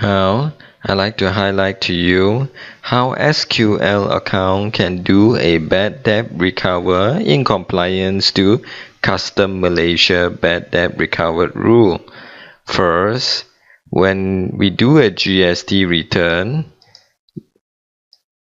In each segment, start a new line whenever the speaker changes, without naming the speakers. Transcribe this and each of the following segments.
Now, I'd like to highlight to you how SQL account can do a bad debt recover in compliance to custom Malaysia bad debt recovered rule. First, when we do a GST return,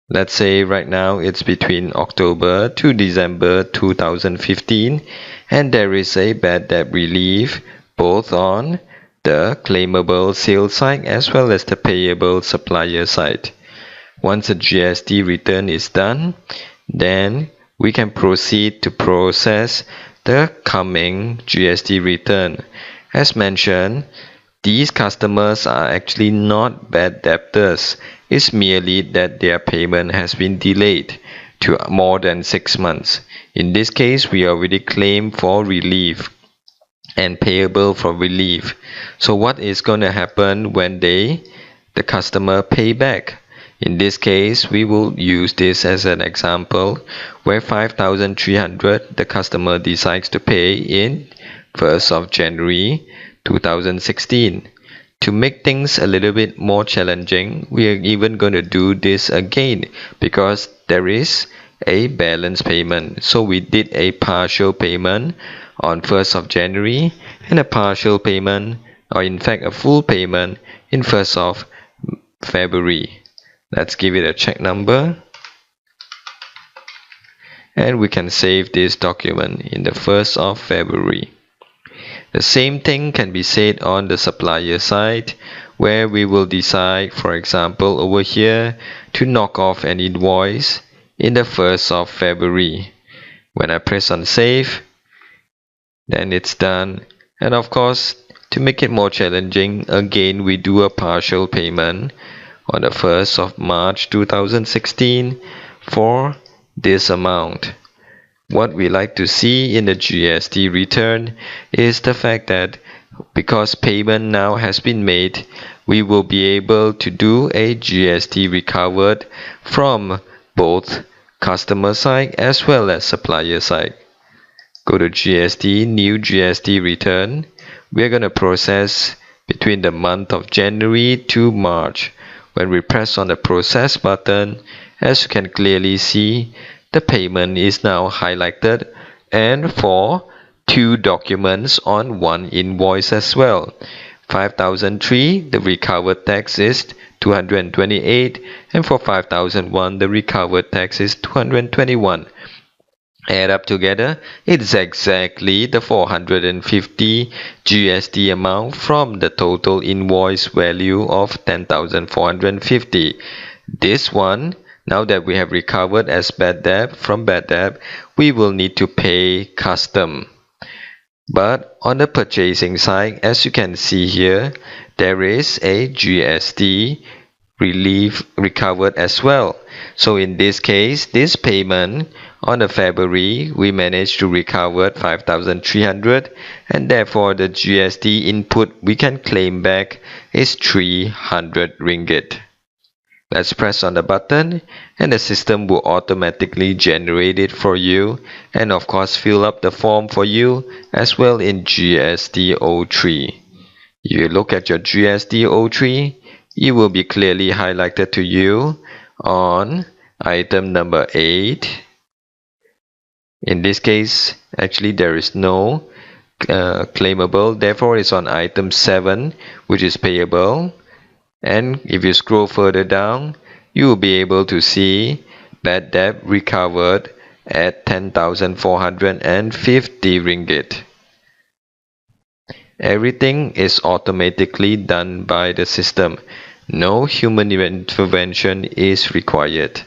let's say right now it's between October to December 2015, and there is a bad debt relief both on the claimable sales side as well as the payable supplier side. Once a GST return is done, then we can proceed to process the coming GST return. As mentioned, these customers are actually not bad debtors. It's merely that their payment has been delayed to more than 6 months. In this case, we already claimed for relief and payable for relief. So what is going to happen when the customer pay back? In this case, we will use this as an example where 5,300 the customer decides to pay in 1st of January 2016. To make things a little bit more challenging, we are even going to do this again because there is a balance payment. So we did a partial payment on 1st of January and a partial payment, or in fact a full payment, in 1st of February. Let's give it a check number. And we can save this document in the 1st of February. The same thing can be said on the supplier side, where we will decide, for example, over here to knock off an invoice in the 1st of February. When I press on save, then it's done. And of course, to make it more challenging, again we do a partial payment on the 1st of March 2016 for this amount. What we like to see in the GST return is the fact that because payment now has been made, we will be able to do a GST recovered from both customer side as well as supplier side. Go to GST, new GST return. We're going to process between the month of January to March. When we press on the process button, as you can clearly see, the payment is now highlighted, and for 2 documents on 1 invoice as well. 5,003, the recovered tax is 228, and for 5,001, the recovered tax is 221. Add up together, it's exactly the 450 GST amount from the total invoice value of 10,450. This one, now that we have recovered as bad debt from bad debt, we will need to pay custom. But on the purchasing side, as you can see here, there is a GST relief recovered as well. So in this case, this payment on the February, we managed to recover 5,300, and therefore the GST input we can claim back is 300 ringgit. Let's press on the button and the system will automatically generate it for you, and of course fill up the form for you as well in GST03. If you look at your GST03, it will be clearly highlighted to you on item number 8. In this case, actually there is no claimable, therefore it's on item 7, which is payable. And if you scroll further down, you will be able to see bad debt recovered at 10,450 ringgit. Everything is automatically done by the system. No human intervention is required.